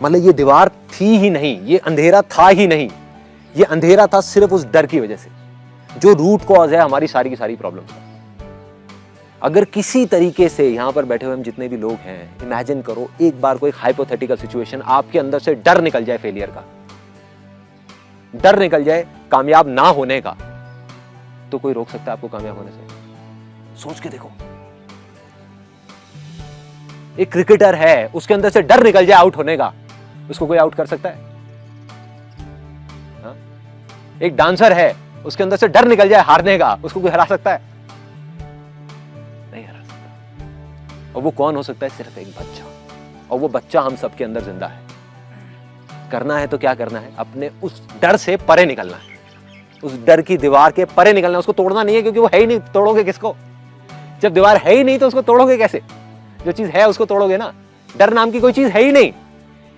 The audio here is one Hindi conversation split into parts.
मतलब ये दीवार थी ही नहीं, ये अंधेरा था ही नहीं, ये अंधेरा था सिर्फ उस डर की वजह से, जो रूट कॉज है हमारी सारी की सारी प्रॉब्लम का। अगर किसी तरीके से यहां पर बैठे हुए हम जितने भी लोग हैं, इमेजिन करो एक बार कोई हाइपोथेटिकल सिचुएशन, आपके अंदर से डर निकल जाए फेलियर का, डर निकल जाए कामयाब ना होने का, तो कोई रोक सकता है आपको कामयाब होने से? सोच के देखो, एक क्रिकेटर है, उसके अंदर से डर निकल जाए आउट होने का, उसको कोई आउट कर सकता है? हा? एक डांसर है, उसके अंदर से डर निकल जाए हारने का, उसको कोई हरा सकता है? नहीं हरा सकता। और वो कौन हो सकता है? सिर्फ एक बच्चा, और वो बच्चा हम सबके अंदर जिंदा है। करना है तो क्या करना है? अपने उस डर से परे निकलना है, उस डर की दीवार के परे निकलना है। उसको तोड़ना नहीं है, क्योंकि वो है ही नहीं, तोड़ोगे किसको? जब दीवार है ही नहीं तो उसको तोड़ोगे कैसे? जो चीज है उसको तोड़ोगे ना। डर नाम की कोई चीज है ही नहीं,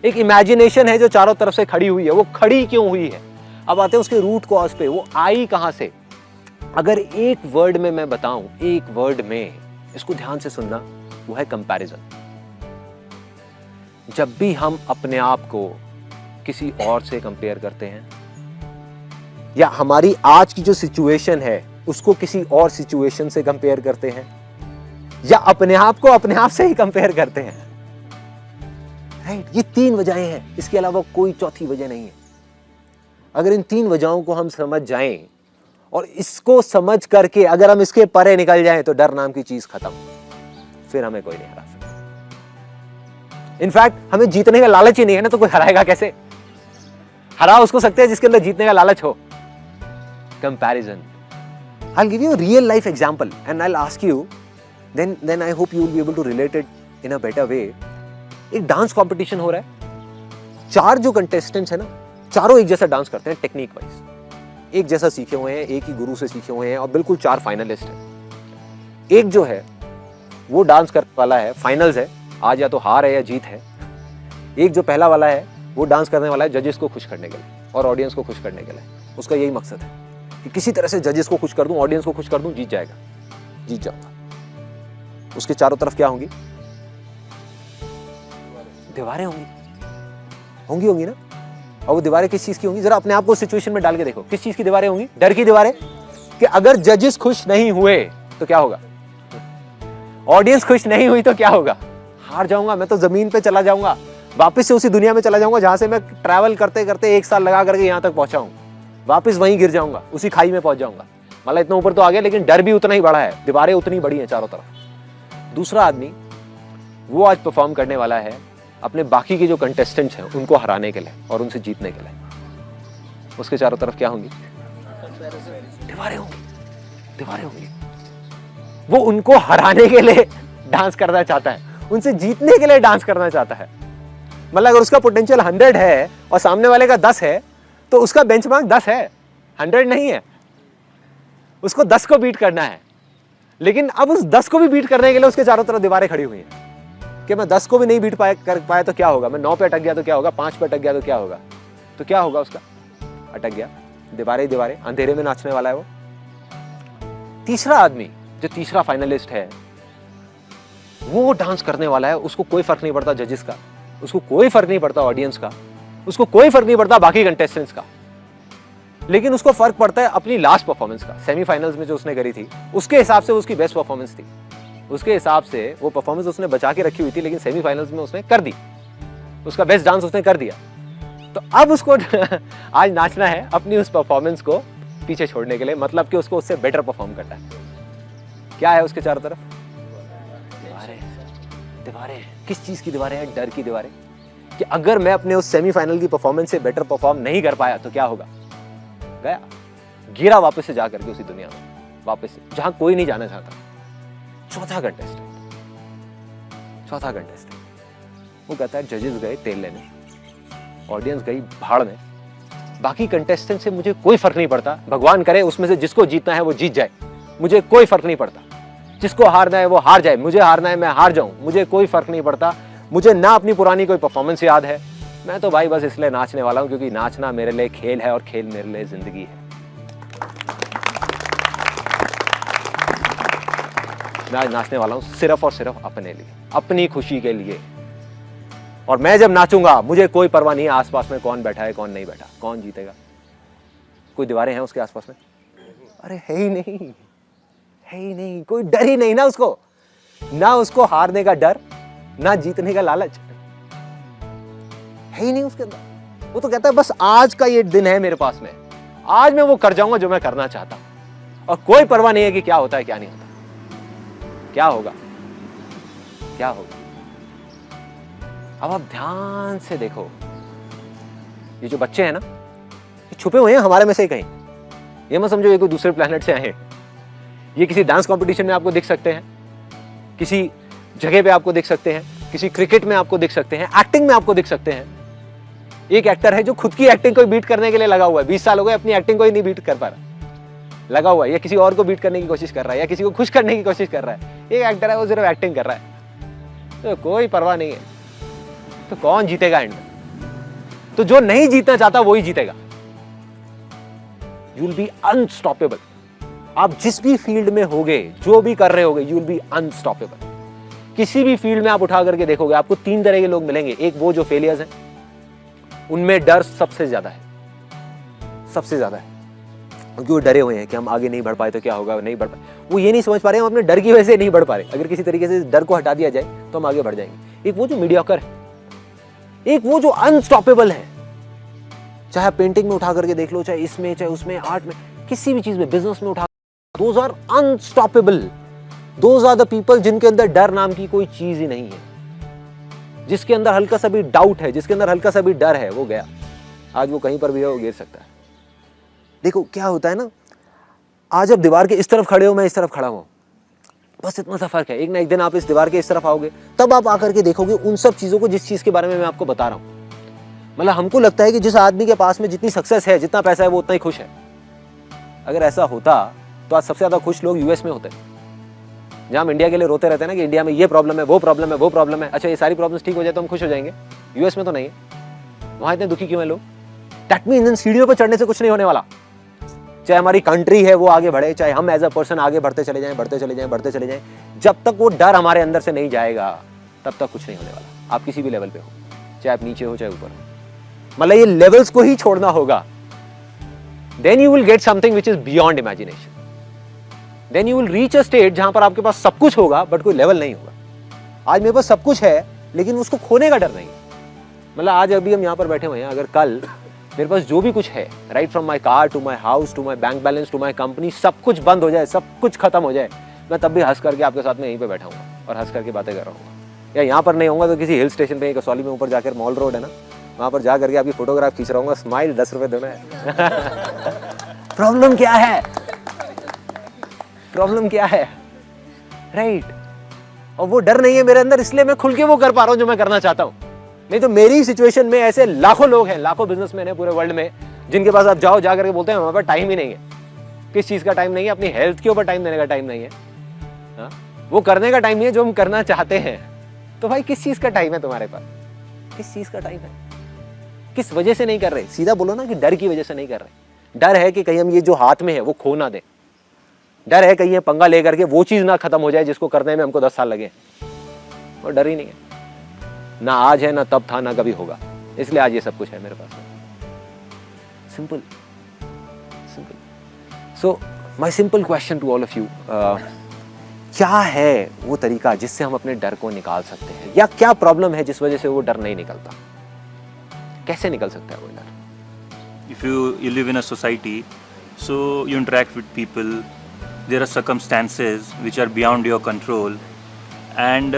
एक इमेजिनेशन है जो चारों तरफ से खड़ी हुई है। वो खड़ी क्यों हुई है? अब आते हैं उसके रूट कॉज पे, वो आई कहां से? अगर एक वर्ड में मैं बताऊं, एक वर्ड में, इसको ध्यान से सुनना, वो है कंपैरिजन। जब भी हम अपने आप को किसी और से कंपेयर करते हैं, या हमारी आज की जो सिचुएशन है उसको किसी और सिचुएशन से कंपेयर करते हैं, या अपने आप को अपने आप से ही कंपेयर करते हैं, राइट? ये तीन वजहें हैं, इसके अलावा कोई चौथी वजह नहीं है। अगर इन तीन वजहों को हम समझ जाएं, और इसको समझ करके अगर हम इसके परे निकल जाएं, तो डर नाम की चीज खत्म, फिर हमें कोई नहीं हरा सकता। इनफैक्ट हमें जीतने का लालच ही नहीं है ना, तो कोई हराएगा कैसे? हरा उसको सकते हैं जिसके अंदर जीतने का लालच हो। Comparison. I'll give you a real life example and I'll ask you, then I hope you will be able to relate it in a better way. एक डांस कंपटीशन हो रहा है, चार जो कंटेस्टेंट्स है ना, चारों एक जैसा डांस करते हैं टेक्निक वाइज, एक जैसा सीखे हुए हैं, एक ही गुरु से सीखे हुए हैं, और बिल्कुल चार फाइनलिस्ट हैं। एक जो है वो डांस करने वाला है, फाइनल्स है, आज या तो हार है या जीत है। एक जो पहला वाला है वो डांस करने वाला है जजेस को खुश करने के लिए और ऑडियंस को खुश करने के लिए। उसका यही मकसद है कि किसी तरह से जजेस को खुश कर दूं, ऑडियंस को खुश कर दूं, जीत जाएगा, जीत जाऊंगा। उसके चारों तरफ क्या होंगी? दीवारें होंगी, होंगी ना। और वो दीवारें किस चीज की होंगी? जरा अपने आप को सिचुएशन में डाल के देखो, किस चीज की दीवारें होंगी? डर की दीवारें, कि अगर जजेस खुश नहीं हुए तो क्या होगा, ऑडियंस खुश नहीं हुई तो क्या होगा? हार जाऊंगा, मैं तो जमीन पे चला जाऊंगा, वापस से उसी दुनिया में चला जाऊंगा जहां से मैं ट्रैवल करते करते 1 साल लगा करके यहां तक पहुंचा हूं। वापस वहीं गिर जाऊंगा, उसी खाई में पहुंच जाऊंगा। मतलब इतना ऊपर तो आ गया, लेकिन डर भी उतना ही बड़ा है, दीवारें उतनी बड़ी हैं चारों तरफ। दूसरा आदमी वो आज परफॉर्म करने वाला है अपने बाकी के जो कंटेस्टेंट्स हैं उनको हराने के लिए और उनसे जीतने के लिए। उसके चारों तरफ क्या होंगी? दीवारें होंगी, दीवारें होंगी। वो उनको हराने के लिए डांस करना चाहता है, उनसे जीतने के लिए डांस करना चाहता है। मतलब अगर उसका पोटेंशियल 100 है और सामने वाले का 10 है, तो उसका बेंचमार्क 10 है, 100 नहीं है। उसको 10 को बीट करना है, लेकिन अब उस 10 को भी बीट करने के लिए उसके चारों तरफ दीवारें खड़ी हुई हैं कि मैं 10 को भी नहीं बीट कर पाया तो क्या होगा, मैं 9 पे अटक गया तो क्या होगा, 5 पे अटक गया तो क्या होगा, तो क्या होगा उसका? अटक गया। दीवारें दीवारें, अंधेरे में नाचने वाला है वो। तीसरा आदमी जो तीसरा फाइनलिस्ट है, वो डांस करने वाला है, उसको कोई फर्क नहीं पड़ता जजेस का, उसको कोई फर्क नहीं पड़ता ऑडियंस का, उसको कोई फर्क नहीं पड़ता बाकी कंटेस्टेंट्स का, लेकिन उसको फर्क पड़ता है अपनी लास्ट परफॉर्मेंस का। सेमीफाइनल्स में जो उसने करी थी, उसके हिसाब से उसकी बेस्ट परफॉर्मेंस थी, उसके हिसाब से वो परफॉर्मेंस उसने बचा के रखी हुई थी, लेकिन सेमीफाइनल्स में उसने कर दी, उसका बेस्ट डांस उसने कर दिया। तो अब उसको आज नाचना है अपनी उस परफॉर्मेंस को पीछे छोड़ने के लिए, मतलब कि उसको उससे बेटर परफॉर्म करना है। क्या है उसके चारों तरफ? दीवारें, दीवारें। किस चीज की दीवारें हैं? डर की दीवारें, कि अगर मैं अपने उस सेमीफाइनल की परफॉर्मेंस से बेटर परफॉर्म नहीं कर पाया तो क्या होगा? गया, गिरा वापस से जाकर के उसी दुनिया में, वापस से जहां कोई नहीं जाना चाहता। चौथा कंटेस्टेंट वो कहता है जजेस गए तेल लेने, ऑडियंस गई भाड़ में, बाकी कंटेस्टेंट से मुझे कोई फर्क नहीं पड़ता, भगवान करे उसमें से जिसको जीतना है वो जीत जाए, मुझे कोई फर्क नहीं पड़ता, जिसको हारना है वो हार जाए, मुझे हारना है मैं हार जाऊं, मुझे कोई फर्क नहीं पड़ता, मुझे ना अपनी पुरानी कोई परफॉर्मेंस याद है, मैं तो भाई बस इसलिए नाचने वाला हूं क्योंकि नाचना मेरे लिए खेल है और खेल मेरे लिए जिंदगी है। मैं आज नाचने वाला हूं सिर्फ और सिर्फ अपने लिए, अपनी खुशी के लिए। और मैं जब नाचूंगा मुझे कोई परवाह नहीं है आसपास में कौन बैठा है कौन नहीं बैठा, कौन जीतेगा। कोई दीवारें हैं उसके आसपास में? अरे है ही नहीं, है ही नहीं, कोई डर ही नहीं ना उसको, ना उसको हारने का डर ना जीतने का लालच, है ही नहीं उसके अंदर। वो तो कहता है बस आज का ये दिन है मेरे पास में, आज मैं वो कर जाऊंगा जो मैं करना चाहता हूं, और कोई परवाह नहीं है कि क्या होता है क्या नहीं होता, क्या होगा क्या होगा। अब आप ध्यान से देखो, ये जो बच्चे हैं ना, ये छुपे हुए हैं हमारे में से कहीं, ये मत समझो ये कोई दूसरे प्लेनेट से आए हैं। ये किसी डांस कंपटीशन में आपको दिख सकते हैं, किसी जगह पे आपको दिख सकते हैं, किसी क्रिकेट में आपको दिख सकते हैं, एक्टिंग में आपको दिख सकते हैं। एक एक्टर है जो खुद की एक्टिंग को बीट करने के लिए लगा हुआ है, 20 साल हो गए अपनी एक्टिंग को ही नहीं बीट कर पा रहा, लगा हुआ है, या किसी और को बीट करने की कोशिश कर रहा है, या किसी को खुश करने की कोशिश कर रहा है। एक एक्टर है वो सिर्फ एक्टिंग कर रहा है, तो कोई परवाह नहीं है। तो कौन जीतेगा एंड? तो जो नहीं जीतना चाहता वही जीतेगा। You will be unstoppable. आप जिस भी फील्ड में होगे, जो भी कर रहे होगे, यू विल बी अनस्टॉपेबल। किसी भी फील्ड में आप उठा करके देखोगे, आपको 3 तरह के लोग मिलेंगे। एक वो जो फेलियर्स हैं, उनमें डर सबसे ज्यादा है, सबसे ज्यादा है, क्योंकि वो डरे हुए हैं कि हम आगे नहीं बढ़ पाए तो क्या होगा, नहीं बढ़ पाए। वो ये नहीं समझ पा रहे हम अपने डर की वजह से नहीं बढ़ पा रहे। अगर किसी तरीके से डर को हटा दिया जाए तो हम आगे बढ़ जाएंगे। एक वो जो मीडियोकर है, एक वो जो अनस्टॉपेबल है। चाहे पेंटिंग में उठा करके देख लो, चाहे इसमें, चाहे उसमें, आर्ट में, किसी भी चीज में, बिजनेस में उठा, those are unstoppable. Those are the people जिनके अंदर डर नाम की कोई चीज ही नहीं है। जिसके अंदर हल्का सा भी डाउट है, जिसके अंदर हल्का सा भी डर है, वो गया। आज वो कहीं पर भी है, वो गिर सकता है। देखो क्या होता है ना, आज आप दीवार के इस तरफ खड़े हो, मैं इस तरफ खड़ा हूं, बस इतना सा फर्क है। एक ना एक दिन आप इस दीवार के इस तरफ आओगे, तब आप आकर के देखोगे उन सब चीजों को जिस चीज के बारे में मैं आपको बता रहा हूं। मतलब हमको लगता है कि जिस आदमी के पास में जितनी सक्सेस है, जितना पैसा है, वो उतना ही खुश है। अगर ऐसा होता तो आज सबसे ज्यादा खुश लोग यूएस में होते, जहां हम इंडिया के लिए रोते रहते हैं ना कि इंडिया में ये प्रॉब्लम है, वो प्रॉब्लम है, वो प्रॉब्लम है। अच्छा, ये सारी प्रॉब्लम्स ठीक हो जाए तो हम खुश हो जाएंगे। यूएस में तो नहीं है, वहां इतने दुखी क्यों है लोग? दैट मीन्स इन सीढ़ियों पर चढ़ने से कुछ नहीं होने वाला। चाहे हमारी कंट्री है वो आगे बढ़े, चाहे हम एज अ पर्सन आगे बढ़ते चले जाएं, बढ़ते चले जाएं, बढ़ते चले जाएं, जब तक वो डर हमारे अंदर से नहीं जाएगा तब तक कुछ नहीं होने वाला। आप किसी भी लेवल पे हो, चाहे आप नीचे हो चाहे ऊपर हो, मतलब ये लेवल्स को ही छोड़ना होगा। Then you will get something which is beyond imagination. Then you will reach a state जहां पर आपके पास सब कुछ होगा बट कोई लेवल नहीं होगा। आज मेरे पास सब कुछ है लेकिन उसको खोने का डर नहीं। मतलब आज अभी हम यहां पर बैठे हुए हैं, अगर कल मेरे पास जो भी कुछ है, right from my car to my house to my bank balance to my company, सब कुछ बंद हो जाए, सब कुछ खत्म हो जाए, मैं तब भी हंस करके आपके साथ में यहीं पे बैठा हूँ और हंस करके बातें कर रहा हूँ। या यहाँ पर नहीं होऊंगा तो किसी हिल स्टेशन पे, कसौली में ऊपर जाकर, मॉल रोड है ना, वहाँ पर जा करके आपकी फोटोग्राफ खींच रहा हूँ। स्माइल 10 रुपए देना है। प्रॉब्लम क्या है? प्रॉब्लम क्या है? राइट। और वो डर नहीं है मेरे अंदर, इसलिए मैं खुल के वो कर पा रहा हूँ जो मैं करना चाहता हूँ। नहीं तो मेरी सिचुएशन में ऐसे लाखों लोग हैं, लाखों बिजनेसमैन हैं पूरे वर्ल्ड में, जिनके पास आप जाओ, जा करके बोलते हैं हमारे पास टाइम ही नहीं है। किस चीज का टाइम नहीं है? अपनी हेल्थ के ऊपर टाइम देने का टाइम नहीं है। हाँ? वो करने का टाइम नहीं है जो हम करना चाहते हैं। तो भाई किस चीज का टाइम है तुम्हारे पास? किस चीज का टाइम है? किस वजह से नहीं कर रहे? सीधा बोलो ना कि डर की वजह से नहीं कर रहे। डर है कि कहीं हम ये जो हाथ में है वो खो ना दे। डर है कहीं ये पंगा लेकर के वो चीज ना खत्म हो जाए जिसको करने में हमको 10 साल लगे। और डर ही नहीं है, ना आज है, ना तब था, ना कभी होगा। इसलिए आज ये सब कुछ है मेरे पास। Simple simple. So my simple question to all of you, क्या है वो तरीका जिससे हम अपने डर को निकाल सकते हैं? या क्या प्रॉब्लम है जिस वजह से वो डर नहीं निकलता? कैसे निकल सकता है वो डर? If you live in a society, so you interact with people, there are circumstances which are beyond your control, and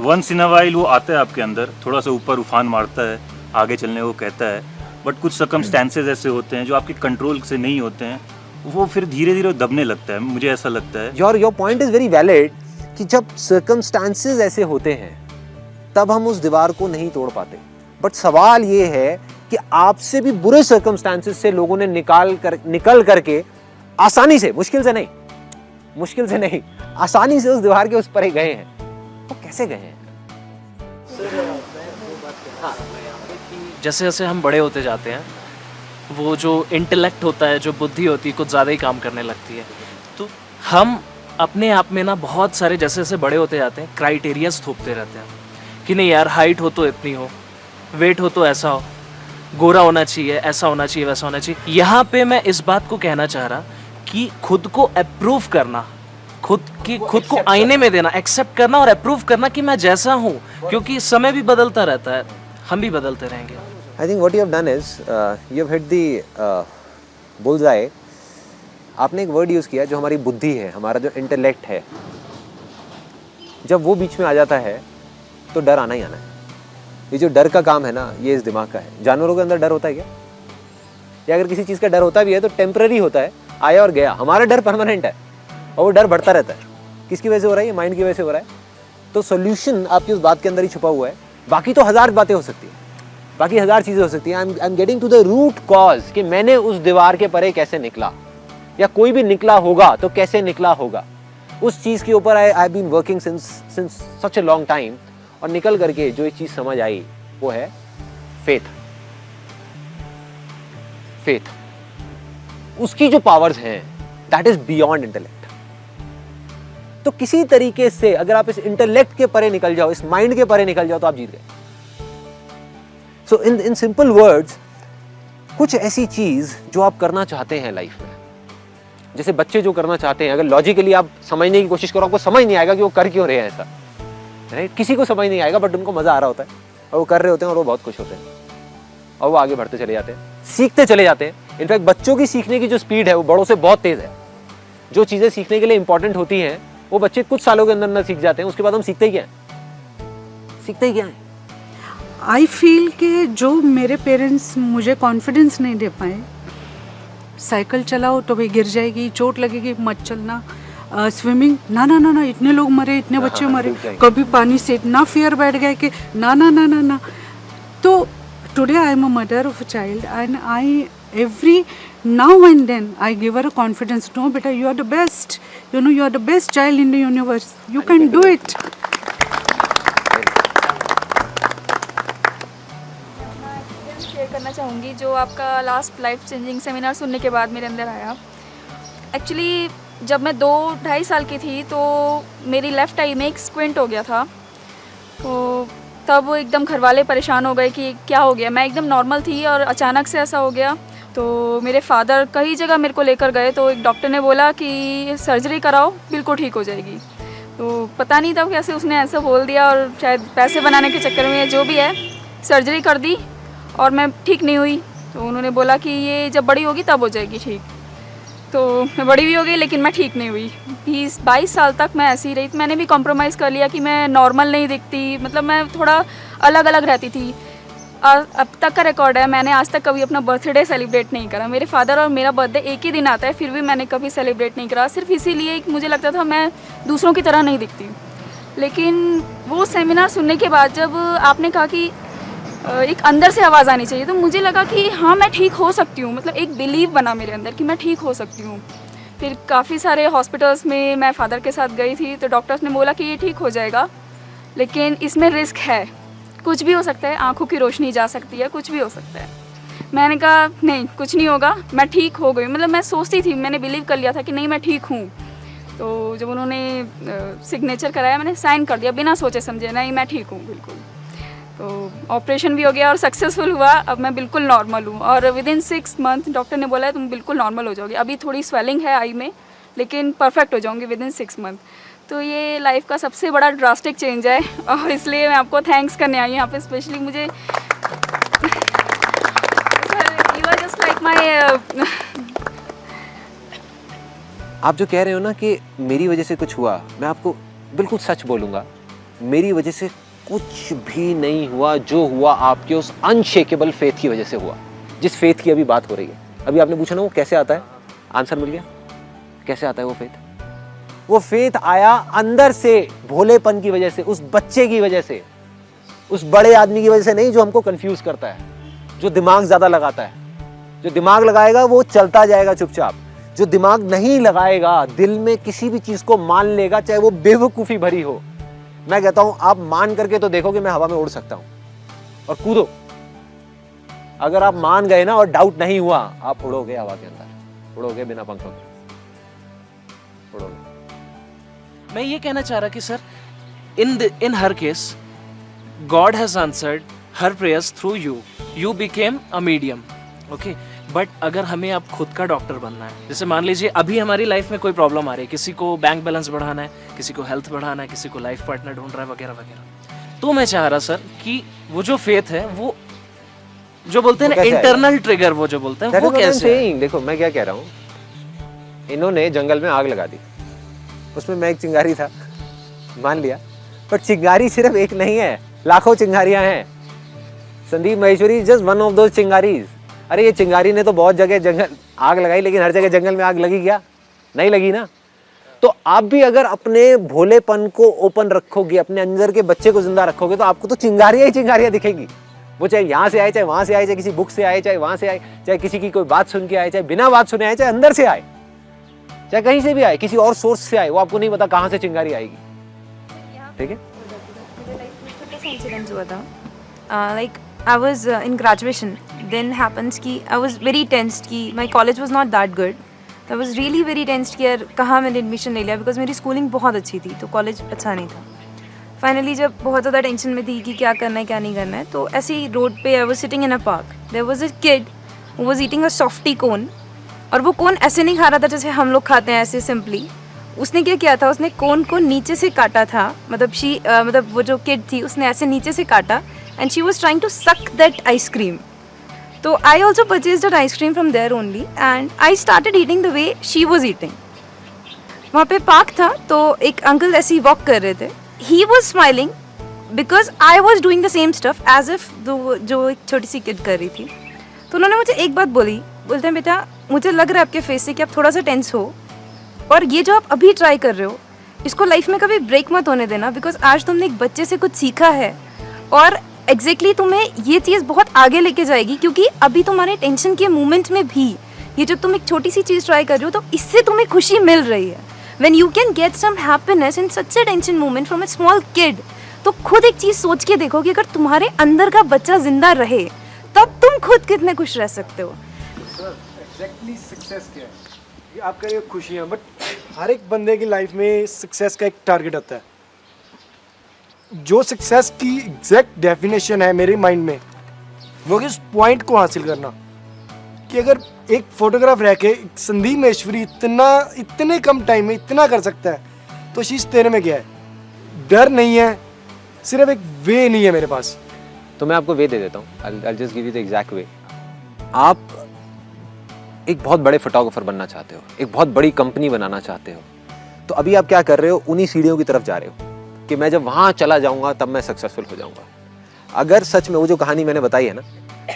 once in a while वो आता है आपके अंदर, थोड़ा सा ऊपर उफान मारता है, आगे चलने को कहता है, बट कुछ circumstances ऐसे होते हैं जो आपके कंट्रोल से नहीं होते हैं, वो फिर धीरे धीरे दबने लगता है। मुझे ऐसा लगता है। Your point is very valid कि जब circumstances ऐसे होते हैं तब हम उस दीवार को नहीं तोड़ पाते। बट सवाल ये है कि आपसे भी बुरे सर्कमस्टांसेस से लोगों ने निकल करके आसानी से, मुश्किल से नहीं, आसानी से उस दीवार के उस पर ही गए हैं। वो कैसे गए हैं? जैसे जैसे हम बड़े होते जाते हैं, वो जो इंटेलेक्ट होता है, जो बुद्धि होती है, कुछ ज़्यादा ही काम करने लगती है। तो हम अपने आप में ना बहुत सारे, जैसे जैसे बड़े होते जाते हैं, क्राइटेरियाज थोपते रहते हैं कि नहीं यार हाइट हो तो इतनी हो, वेट हो तो ऐसा हो, गोरा होना चाहिए, ऐसा होना चाहिए, वैसा होना चाहिए। यहाँ पे मैं इस बात को कहना चाह रहा कि खुद को अप्रूव करना, खुद को आईने में देना, एक्सेप्ट करना और अप्रूव करना कि मैं जैसा हूँ, क्योंकि समय भी बदलता रहता है, हम भी बदलते रहेंगे। I think what you have done is you have hit the bullseye. आपने एक वर्ड यूज़ किया जो हमारी बुद्धि है, हमारा जो इंटेलेक्ट है, जब वो बीच में आ जाता है तो डर आना ही आना है। ये जो डर का काम है ना, ये इस दिमाग का है। जानवरों के अंदर डर होता है क्या? या अगर किसी चीज़ का डर होता भी है तो टेम्पररी होता है, आया और गया। हमारा डर परमानेंट है और वो डर बढ़ता रहता है। किसकी वजह से हो रहा है? ये माइंड की वजह से हो रहा है। तो सोल्यूशन आपकी उस बात के अंदर ही छुपा हुआ है। बाकी तो 1000 बातें हो सकती हैं, बाकी 1000 चीज़ें हो सकती हैं। I am getting to the root cause कि मैंने उस दीवार के परे कैसे निकला, या कोई भी निकला होगा तो कैसे निकला होगा। उस चीज़ के ऊपर I been working since such a long time, और निकल करके जो एक चीज़ समझ आई वो है फेथ। उसकी जो पावर्स हैं दैट इज बियॉन्ड इंटेलेक्ट। तो किसी तरीके से अगर आप इस इंटेलेक्ट के परे निकल जाओ, इस माइंड के परे निकल जाओ, तो आप जीत गए। सो इन सिंपल वर्ड्स, कुछ ऐसी चीज जो आप करना चाहते हैं लाइफ में, जैसे बच्चे जो करना चाहते हैं, अगर लॉजिकली आप समझने की कोशिश करो, आपको समझ नहीं आएगा कि वो कर क्यों रहे हैं ऐसा, राइट? किसी को समझ नहीं आएगा, बट उनको मजा आ रहा होता है और वो कर रहे होते हैं और वो बहुत खुश होते हैं और वो आगे बढ़ते चले जाते हैं, सीखते चले जाते हैं। इनफैक्ट बच्चों की सीखने की जो स्पीड है वो बड़ों से बहुत तेज है। जो चीजें सीखने के लिए इंपॉर्टेंट होती हैं वो बच्चे कुछ सालों के अंदर ना सीख जाते हैं, उसके बाद हम सीखते ही क्या है? आई फील कि जो मेरे पेरेंट्स मुझे कॉन्फिडेंस नहीं दे पाए, साइकिल चलाओ तो भाई गिर जाएगी, चोट लगेगी, मत चलना, स्विमिंग ना ना ना ना, इतने लोग मरे, इतने बच्चे मरे, कभी पानी से इतना फियर बैठ गया कि ना ना ना ना ना। तो today I am a mother of a child and I every now and then I give her a confidence, no beta, you are the best, you know, you are the best child in the universe, you can do it. Share करना चाहूँगी जो आपका लास्ट लाइफ चेंजिंग सेमिनार सुनने के बाद मेरे अंदर आया। एक्चुअली जब मैं 2-2.5 साल की थी तो मेरी लेफ़्ट आई में एक स्क्विंट हो गया था, तो तब एकदम घर वाले परेशान हो गए कि क्या हो गया। मैं एकदम नॉर्मल थी और अचानक से ऐसा हो गया। तो मेरे फादर कई जगह मेरे को लेकर गए, तो एक डॉक्टर ने बोला कि सर्जरी कराओ, बिल्कुल ठीक हो जाएगी। तो पता नहीं था कैसे उसने ऐसा बोल दिया, और शायद पैसे बनाने के चक्कर में जो भी है सर्जरी कर दी और मैं ठीक नहीं हुई। तो उन्होंने बोला कि ये जब बड़ी होगी तब हो जाएगी ठीक। तो मैं बड़ी भी हो गई लेकिन मैं ठीक नहीं हुई। 20-22 साल तक मैं ऐसी ही रही। मैंने भी कॉम्प्रोमाइज़ कर लिया कि मैं नॉर्मल नहीं दिखती, मतलब मैं थोड़ा अलग अलग रहती थी। और अब तक का रिकॉर्ड है, मैंने आज तक कभी अपना बर्थडे सेलिब्रेट नहीं करा। मेरे फादर और मेरा बर्थडे एक ही दिन आता है, फिर भी मैंने कभी सेलिब्रेट नहीं करा, सिर्फ इसीलिए कि मुझे लगता था मैं दूसरों की तरह नहीं दिखती। लेकिन वो सेमिनार सुनने के बाद जब आपने कहा कि एक अंदर से आवाज़ आनी चाहिए, तो मुझे लगा कि हाँ मैं ठीक हो सकती हूँ। मतलब एक बिलीव बना मेरे अंदर कि मैं ठीक हो सकती हूँ। फिर काफ़ी सारे हॉस्पिटल्स में मैं फादर के साथ गई थी, तो डॉक्टर्स ने बोला कि ये ठीक हो जाएगा, लेकिन इसमें रिस्क है, कुछ भी हो सकता है, आंखों की रोशनी जा सकती है, कुछ भी हो सकता है। मैंने कहा नहीं, कुछ नहीं होगा, मैं ठीक हो गई। मतलब मैं सोचती थी, मैंने बिलीव कर लिया था कि नहीं मैं ठीक हूँ। तो जब उन्होंने सिग्नेचर कराया, मैंने साइन कर दिया बिना सोचे समझे, नहीं मैं ठीक हूँ बिल्कुल। तो ऑपरेशन भी हो गया और सक्सेसफुल हुआ। अब मैं बिल्कुल नॉर्मल हूँ और विदिन 6 मंथ डॉक्टर ने बोला है तुम बिल्कुल नॉर्मल हो जाओगे। अभी थोड़ी स्वेलिंग है आई में, लेकिन परफेक्ट हो जाऊँगी विदिन 6 मंथ। तो ये लाइफ का सबसे बड़ा ड्रास्टिक चेंज है और इसलिए मैं आपको थैंक्स करने आई हूँ यहाँ पे स्पेशली। मुझे you are just like my. आप जो कह रहे हो ना कि मेरी वजह से कुछ हुआ, मैं आपको बिल्कुल सच बोलूँगा, मेरी वजह से कुछ भी नहीं हुआ। जो हुआ आपके उस अनशेकेबल फेथ की वजह से हुआ, जिस फेथ की अभी बात हो रही है। अभी आपने पूछा ना वो कैसे आता है, आंसर मिल गया। कैसे आता है वो फेथ? वो फेथ आया अंदर से, भोलेपन की वजह से, उस बच्चे की वजह से, उस बड़े आदमी की वजह से नहीं जो हमको कंफ्यूज करता है, जो दिमाग ज्यादा लगाता है। जो दिमाग लगाएगा वो चलता जाएगा चुपचाप। जो दिमाग नहीं लगाएगा, दिल में किसी भी चीज को मान लेगा, चाहे वो बेवकूफी भरी हो। मैं कहता हूं आप मान करके तो देखो कि मैं हवा में उड़ सकता हूं, और कूदो। अगर आप मान गए ना और डाउट नहीं हुआ, आप उड़ोगे हवा के अंदर, उड़ोगे बिना पंखों के, उड़ोगे। मैं ये कहना चाह रहा कि sir in her case God has answered her prayers through you. You became a medium. Okay? But अगर हमें अब खुद का डॉक्टर बनना है, जैसे मान लीजिए अभी हमारी लाइफ में कोई प्रॉब्लम आ रही है, किसी को बैंक बैलेंस बढ़ाना है, किसी को हेल्थ बढ़ाना है, किसी को लाइफ पार्टनर ढूंढ रहा है वगैरह वगैरह, तो मैं चाह रहा सर कि वो जो फेथ है वो जो बोलते हैं ना इंटरनल ट्रिगर, वो जो बोलते हैं वो कैसे है? देखो मैं क्या कह रहा हूँ, इन्होंने जंगल में आग लगा दी, उसमें मैं एक चिंगारी था, मान लिया, पर चिंगारी सिर्फ एक नहीं है, लाखों चिंगारियां हैं। Sandeep Maheshwari just one of those चिंगारीज। अरे ये चिंगारी ने तो बहुत जगह जंगल आग लगाई, लेकिन हर जगह जंगल में आग लगी क्या? नहीं लगी ना। तो आप भी अगर अपने भोलेपन को ओपन रखोगे, अपने अंदर के बच्चे को जिंदा रखोगे, तो आपको तो चिंगारियां ही चिंगारियां दिखेगी। वो चाहे यहाँ से आए, चाहे वहां से आए, चाहे किसी बुक से आए, चाहे वहां से आए, चाहे किसी की कोई बात सुन के आए, चाहे बिना बात सुने आए, चाहे अंदर से आए, चाहे कहीं से भी आए, किसी और सोर्स से आए, वो आपको नहीं पता कहाँ से चिंगारी आएगी। ठीक है। मेरे लाइफ में छोटा सा इंसिडेंट हुआ था, like I was in graduation, then happens कि आई वाज वेरी टेंस्ड कि my college was not that good, I was really very tensed कि यार कहाँ मैंने एडमिशन ले लिया, बिकॉज मेरी स्कूलिंग बहुत अच्छी थी तो कॉलेज अच्छा नहीं था। फाइनली जब बहुत ज़्यादा टेंशन में थी कि क्या करना है क्या नहीं करना है, तो ऐसे ही रोड पे I was sitting in a park, there was a kid who was eating a softy cone, और वो कोन ऐसे नहीं खा रहा था जैसे हम लोग खाते हैं ऐसे सिंपली। उसने क्या किया था, उसने कोन को नीचे से काटा था, मतलब वो जो किड थी उसने ऐसे नीचे से काटा, and she was trying to suck that ice cream. तो I also purchase that ice cream from there only, and I started eating the way she was eating. वहाँ पे पार्क था, तो एक अंकल ऐसे ही वॉक कर रहे थे, he was smiling because I was doing the same stuff as if जो एक छोटी सी किड कर रही थी। तो उन्होंने मुझे एक बात बोली, बोलते हैं बेटा मुझे लग रहा है आपके फेस से कि आप थोड़ा सा टेंस हो, और ये जो आप अभी ट्राई कर रहे हो इसको लाइफ में कभी ब्रेक मत होने देना, बिकॉज आज तुमने एक बच्चे से कुछ सीखा है और एग्जैक्टली तुम्हें ये चीज़ बहुत आगे लेके जाएगी, क्योंकि अभी तुम्हारे टेंशन के मोमेंट में भी ये जब तुम एक छोटी सी चीज़ ट्राई कर रहे हो तो इससे तुम्हें खुशी मिल रही है। When you can get some happiness in such a tension moment from a small kid, तो खुद एक चीज़ सोच के देखो कि अगर तुम्हारे अंदर का बच्चा जिंदा रहे तब तुम खुद कितने खुश रह सकते हो। एग्जैक्टली सक्सेस क्या है, ये आपका ये खुशियाँ, बट हर एक बंदे की लाइफ में सक्सेस का एक टारगेट होता है। जो सक्सेस की एग्जैक्ट डेफिनेशन है मेरे माइंड में, वो इस पॉइंट को हासिल करना कि अगर एक फोटोग्राफ रह के संदीप महेश्वरी इतने कम टाइम में इतना कर सकता है, तो चीज़ तेरे में क्या है? डर नहीं है, सिर्फ एक वे नहीं है मेरे पास। तो मैं आपको वे दे देता हूँ, I'll just give you the exact way। आप एक बहुत बड़े फोटोग्राफर बनना चाहते हो, एक बहुत बड़ी कंपनी बनाना चाहते हो, तो अभी आप क्या कर रहे हो, उन्हीं सीढ़ियों की तरफ जा रहे हो कि मैं जब वहाँ चला जाऊँगा तब मैं सक्सेसफुल हो जाऊँगा। अगर सच में वो जो कहानी मैंने बताई है ना,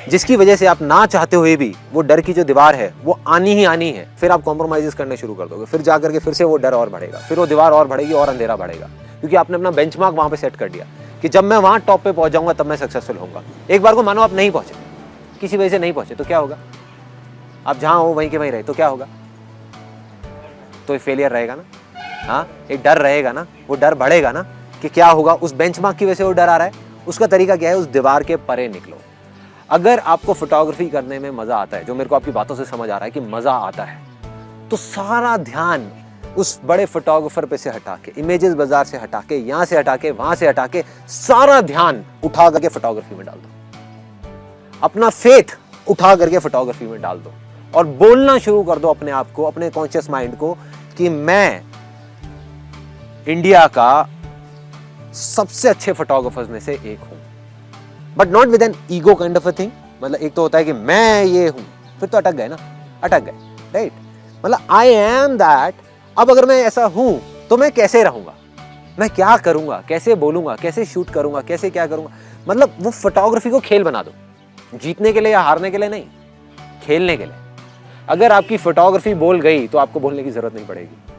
जिसकी वजह से आप ना चाहते हुए भी वो डर की जो दीवार है वो आनी ही आनी है, फिर आप कॉम्प्रोमाइज़ करने शुरू कर दोगे, फिर जा करके फिर से वो डर और बढ़ेगा, फिर वो दीवार और बढ़ेगी और अंधेरा बढ़ेगा, क्योंकि आपने अपना बेंचमार्क वहाँ पे सेट कर दिया कि जब मैं वहाँ टॉप पे पहुँच जाऊँगा तब मैं सक्सेसफुल होऊंगा। एक बार को मानो आप नहीं पहुँचे, किसी वजह से नहीं पहुँचे, तो क्या होगा? आप जहाँ हो वहीं के वहीं रहे तो क्या होगा? तो फेलियर रहेगा ना। हाँ, एक डर रहेगा ना, वो डर बढ़ेगा ना कि क्या होगा, उस बेंचमार्क की वजह से वो डर आ रहा है। उसका तरीका क्या है? उस दीवार के परे निकलो। अगर आपको फोटोग्राफी करने में मज़ा आता है, जो मेरे को आपकी बातों से समझ आ रहा है कि मज़ा आता है, तो सारा ध्यान उस बड़े फोटोग्राफर पे से हटा के, इमेजेस बाजार से हटा के, यहाँ से हटा के, वहाँ से हटा के, सारा ध्यान उठा करके फोटोग्राफी में डाल दो। अपना फेथ उठा करके फोटोग्राफी में डाल दो और बोलना शुरू कर दो अपने आप को, अपने कॉन्शियस माइंड को कि मैं इंडिया का सबसे अच्छे फोटोग्राफर्स में से एक हूं, but not with an ego kind of a thing. मतलब एक तो होता है कि मैं ये हूं, फिर तो अटक गए ना, अटक गए, राइट? मतलब आई एम दैट। अब अगर मैं ऐसा हूं तो मैं कैसे रहूंगा, मैं क्या करूंगा, कैसे बोलूंगा, कैसे शूट करूंगा, कैसे क्या करूंगा। मतलब वो फोटोग्राफी को खेल बना दो, जीतने के लिए या हारने के लिए नहीं, खेलने के लिए। अगर आपकी फोटोग्राफी बोल गई तो आपको बोलने की जरूरत नहीं पड़ेगी।